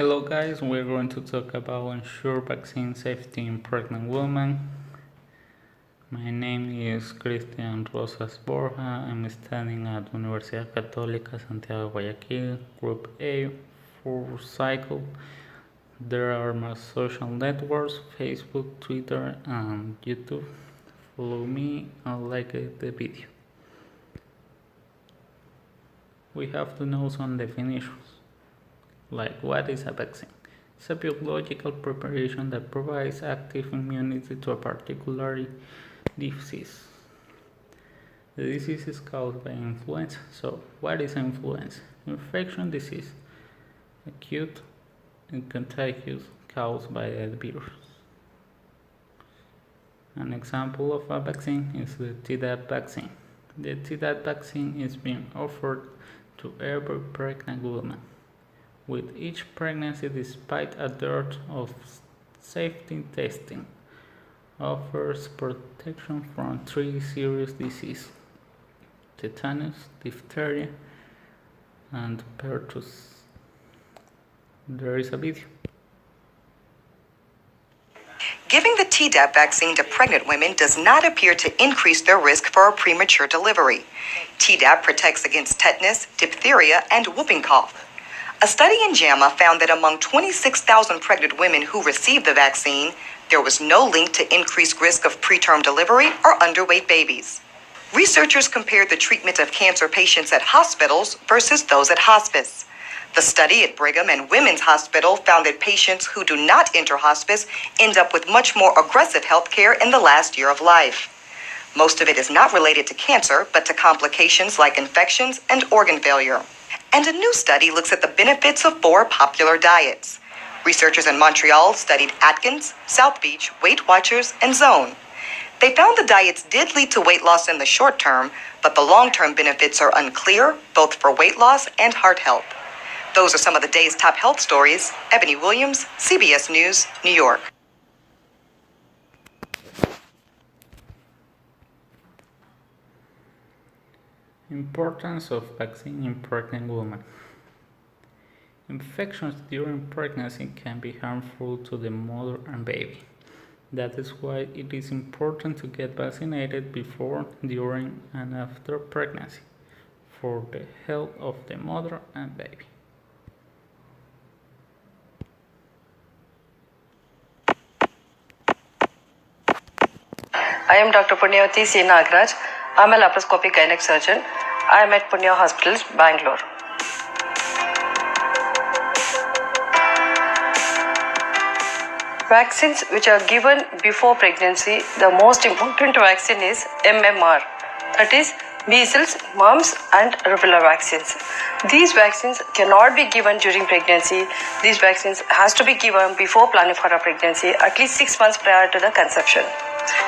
Hello guys, we're going to talk about ensure vaccine safety in pregnant women. My name is Cristian Rosas Borja. I'm studying at Universidad Católica Santiago Guayaquil, Group A, for cycle. There are my social networks, Facebook, Twitter, and YouTube. Follow me and like the video. We have to know some definitions. Like, what is a vaccine? It's a biological preparation that provides active immunity to a particular disease. The disease is caused by influenza. So, what is influenza? Infection disease, acute and contagious, caused by a virus. An example of a vaccine is the Tdap vaccine. The Tdap vaccine is being offered to every pregnant woman. With each pregnancy, despite a dearth of safety testing, offers protection from 3 serious diseases: tetanus, diphtheria, and pertussis. There is a video. Giving the Tdap vaccine to pregnant women does not appear to increase their risk for a premature delivery. Tdap protects against tetanus, diphtheria, and whooping cough. A study in JAMA found that among 26,000 pregnant women who received the vaccine, there was no link to increased risk of preterm delivery or underweight babies. Researchers compared the treatment of cancer patients at hospitals versus those at hospice. The study at Brigham and Women's Hospital found that patients who do not enter hospice end up with much more aggressive health care in the last year of life. Most of it is not related to cancer, but to complications like infections and organ failure. And a new study looks at the benefits of 4 popular diets. Researchers in Montreal studied Atkins, South Beach, Weight Watchers, and Zone. They found the diets did lead to weight loss in the short term, but the long-term benefits are unclear, both for weight loss and heart health. Those are some of the day's top health stories. Ebony Williams, CBS News, New York. Importance of vaccine in pregnant women. Infections during pregnancy can be harmful to the mother and baby. That is why it is important to get vaccinated before, during, and after pregnancy for the health of the mother and baby. I am Dr. Punyavati C. Nagraj. I am a laparoscopic gynec surgeon. I am at Punya Hospitals, Bangalore. Vaccines which are given before pregnancy, the most important vaccine is MMR, that is measles, mumps, and rubella vaccines. These vaccines cannot be given during pregnancy. These vaccines has to be given before planning for a pregnancy, at least 6 months prior to the conception.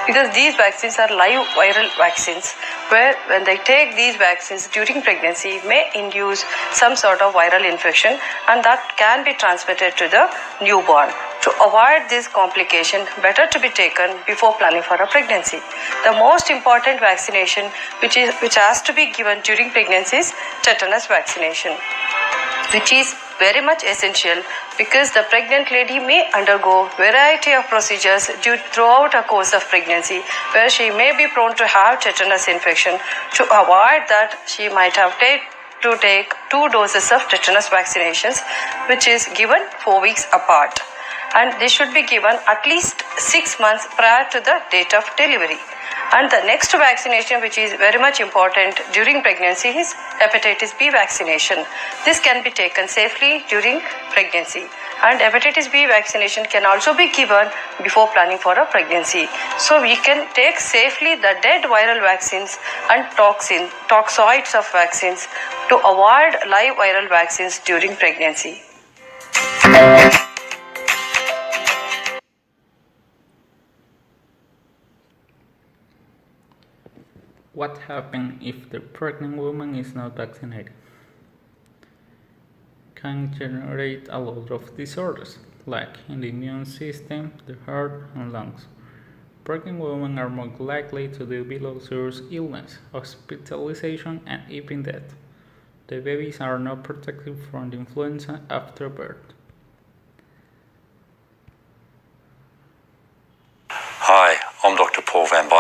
Because these vaccines are live viral vaccines, where when they take these vaccines during pregnancy may induce some sort of viral infection, and that can be transmitted to the newborn. To avoid this complication, better to be taken before planning for a pregnancy. The most important vaccination which has to be given during pregnancy is tetanus vaccination, which is very much essential because the pregnant lady may undergo variety of procedures throughout a course of pregnancy, where she may be prone to have tetanus infection. To avoid that, she might have to take 2 doses of tetanus vaccinations, which is given 4 weeks apart. And this should be given at least 6 months prior to the date of delivery. And the next vaccination, which is very much important during pregnancy, is hepatitis B vaccination. This can be taken safely during pregnancy. And hepatitis B vaccination can also be given before planning for a pregnancy. So we can take safely the dead viral vaccines and toxoids of vaccines to avoid live viral vaccines during pregnancy. What happens if the pregnant woman is not vaccinated? Can generate a lot of disorders, like in the immune system, the heart, and lungs. Pregnant women are more likely to develop serious illness, hospitalization, and even death. The babies are not protected from the influenza after birth.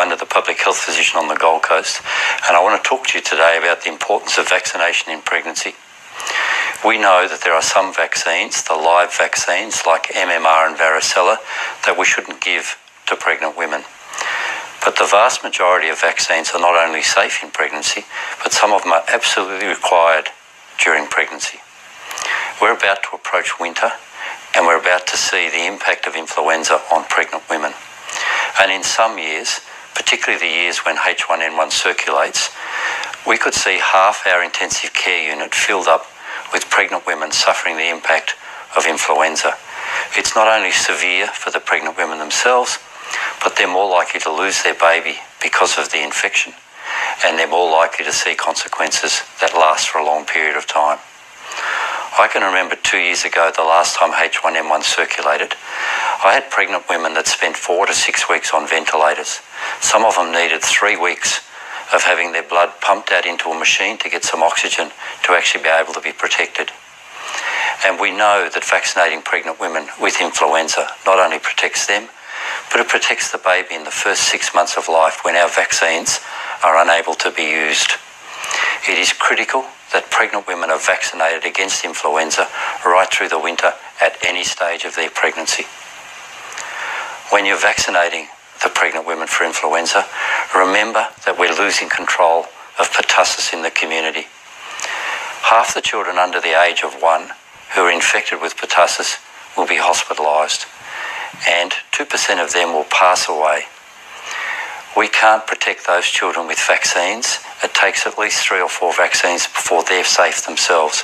Ryan, the public health physician on the Gold Coast, and I want to talk to you today about the importance of vaccination in pregnancy. We know that there are some vaccines, the live vaccines like MMR and varicella, that we shouldn't give to pregnant women. But the vast majority of vaccines are not only safe in pregnancy, but some of them are absolutely required during pregnancy. We're about to approach winter, and we're about to see the impact of influenza on pregnant women. And in some years, particularly the years when H1N1 circulates, we could see half our intensive care unit filled up with pregnant women suffering the impact of influenza. It's not only severe for the pregnant women themselves, but they're more likely to lose their baby because of the infection, and they're more likely to see consequences that last for a long period of time. I can remember 2 years ago, the last time H1N1 circulated, I had pregnant women that spent 4 to 6 weeks on ventilators. Some of them needed 3 weeks of having their blood pumped out into a machine to get some oxygen to actually be able to be protected. And we know that vaccinating pregnant women with influenza not only protects them, but it protects the baby in the first 6 months of life when our vaccines are unable to be used. It is critical that pregnant women are vaccinated against influenza right through the winter at any stage of their pregnancy. When you're vaccinating the pregnant women for influenza, remember that we're losing control of pertussis in the community. Half the children under the age of 1 who are infected with pertussis will be hospitalised, and 2% of them will pass away. We can't protect those children with vaccines. It takes at least 3 or 4 vaccines before they're safe themselves.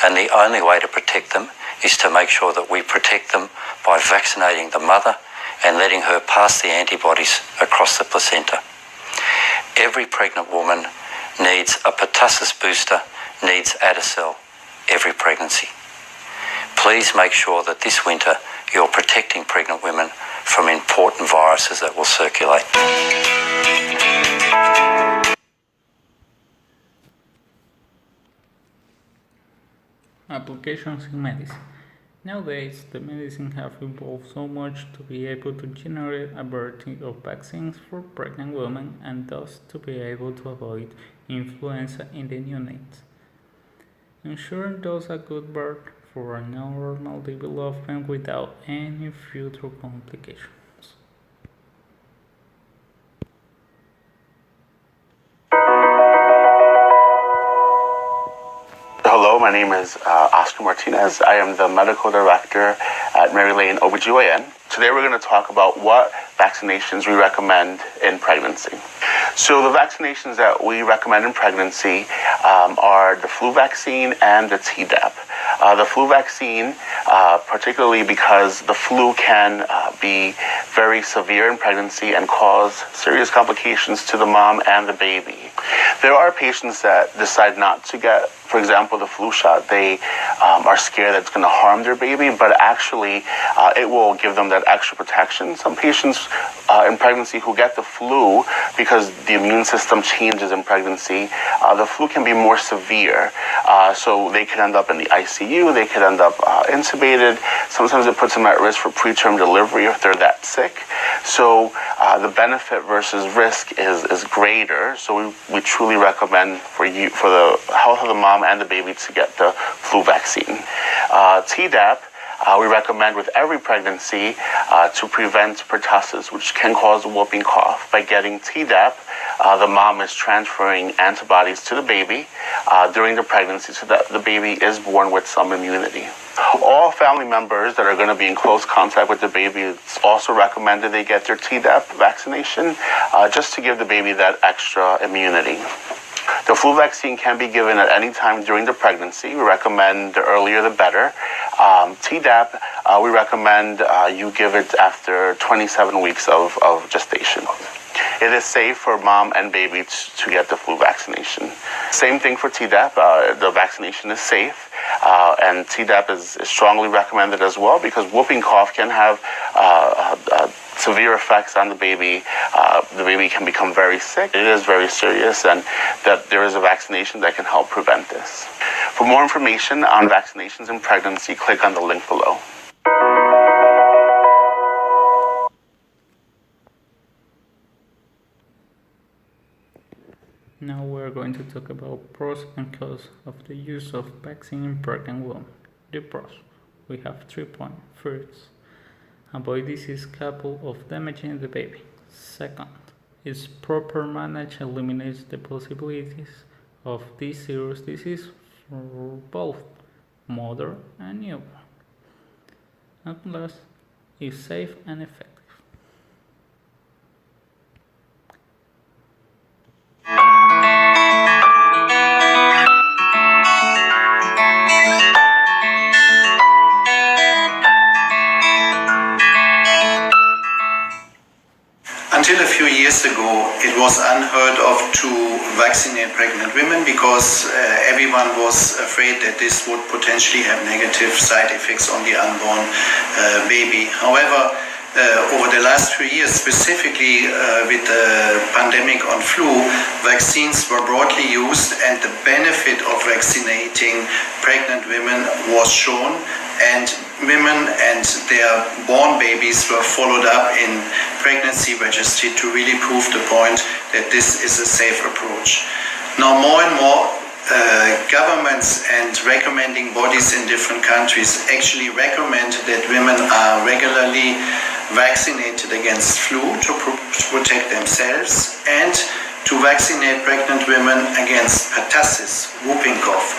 And the only way to protect them is to make sure that we protect them by vaccinating the mother and letting her pass the antibodies across the placenta. Every pregnant woman needs a pertussis booster, needs Adacel every pregnancy. Please make sure that this winter you're protecting pregnant women from important viruses that will circulate. Applications in medicine. Nowadays, the medicine have evolved so much to be able to generate a variety of vaccines for pregnant women and thus to be able to avoid influenza in the neonates. Ensuring those a good birth for a normal development without any future complications. Hello, my name is Oscar Martinez. I am the medical director at Mary Lane OBGYN. Today we're going to talk about what vaccinations we recommend in pregnancy. So the vaccinations that we recommend in pregnancy are the flu vaccine and the Tdap. The flu vaccine, particularly because the flu can be very severe in pregnancy and cause serious complications to the mom and the baby. There are patients that decide not to get, for example, the flu shot. They are scared that it's going to harm their baby, but actually it will give them that extra protection. Some patients in pregnancy who get the flu, because the immune system changes in pregnancy, the flu can be more severe. So they could end up in the ICU, they could end up intubated. Sometimes it puts them at risk for preterm delivery if they're that sick. So the benefit versus risk is greater. So we truly recommend for the health of the mom and the baby to get the flu vaccine. Tdap, we recommend with every pregnancy to prevent pertussis, which can cause whooping cough. By getting Tdap, the mom is transferring antibodies to the baby during the pregnancy so that the baby is born with some immunity. All family members that are going to be in close contact with the baby, it's also recommended they get their Tdap vaccination just to give the baby that extra immunity. The flu vaccine can be given at any time during the pregnancy. We recommend the earlier the better. Tdap, we recommend you give it after 27 weeks of gestation. It is safe for mom and baby to get the flu vaccination. Same thing for Tdap. The vaccination is safe, and Tdap is strongly recommended as well because whooping cough can have severe effects on the baby. The baby can become very sick. It is very serious, and that there is a vaccination that can help prevent this. For more information on vaccinations in pregnancy, click on the link below. we're going to talk about pros and cons of the use of vaccine in pregnant women. The pros. We have 3 points. First, avoid disease coupled of damaging the baby. Second, its proper management eliminates the possibilities of this serious disease for both mother and newborn. And last, is safe and effective. Until a few years ago, it was unheard of to vaccinate pregnant women because everyone was afraid that this would potentially have negative side effects on the unborn baby. However, over the last few years, specifically with the pandemic on flu, vaccines were broadly used and the benefit of vaccinating pregnant women was shown, and women and their born babies were followed up in pregnancy registry to really prove the point that this is a safe approach. Now more and more governments and recommending bodies in different countries actually recommend that women are regularly vaccinated against flu to protect themselves and to vaccinate pregnant women against pertussis, whooping cough,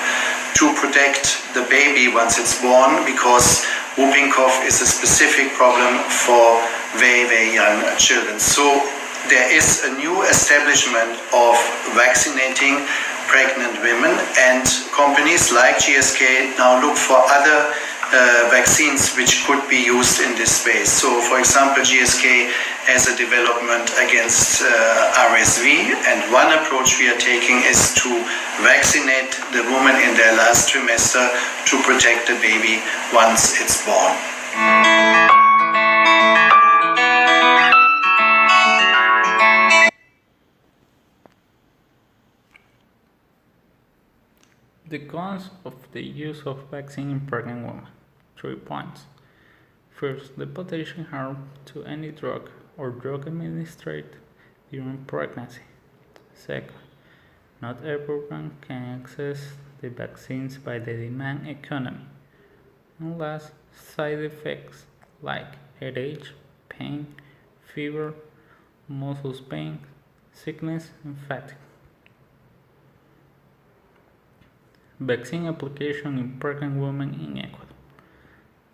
to protect the baby once it's born, because whooping cough is a specific problem for very, very young children. So there is a new establishment of vaccinating pregnant women, and companies like GSK now look for other vaccines which could be used in this space. So for example, GSK has a development against RSV, and one approach we are taking is to vaccinate the woman in their last trimester to protect the baby once it's born. The cons of the use of vaccine in pregnant women. 3 points. First, the potential harm to any drug or drug administered during pregnancy. Second, not everyone can access the vaccines by the demand economy. And last, side effects like headache, pain, fever, muscle pain, sickness, and fatigue. Vaccine application in pregnant women in Ecuador.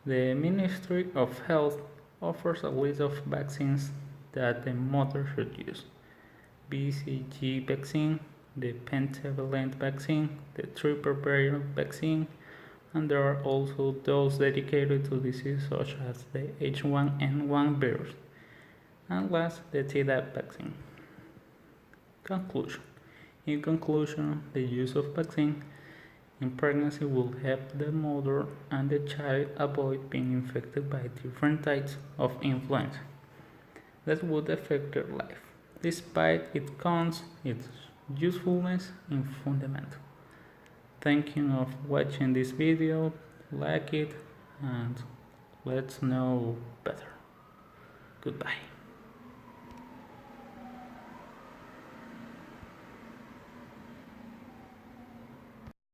The Ministry of Health offers a list of vaccines that the mother should use. BCG vaccine, the pentavalent vaccine, the triple variant vaccine, and there are also those dedicated to diseases such as the H1N1 virus. And last, the Tdap vaccine. Conclusion. In conclusion, the use of vaccine in pregnancy will help the mother and the child avoid being infected by different types of influenza that would affect their life. Despite its cons, its usefulness is fundamental. Thank you for watching this video, like it, and let's know better. Goodbye.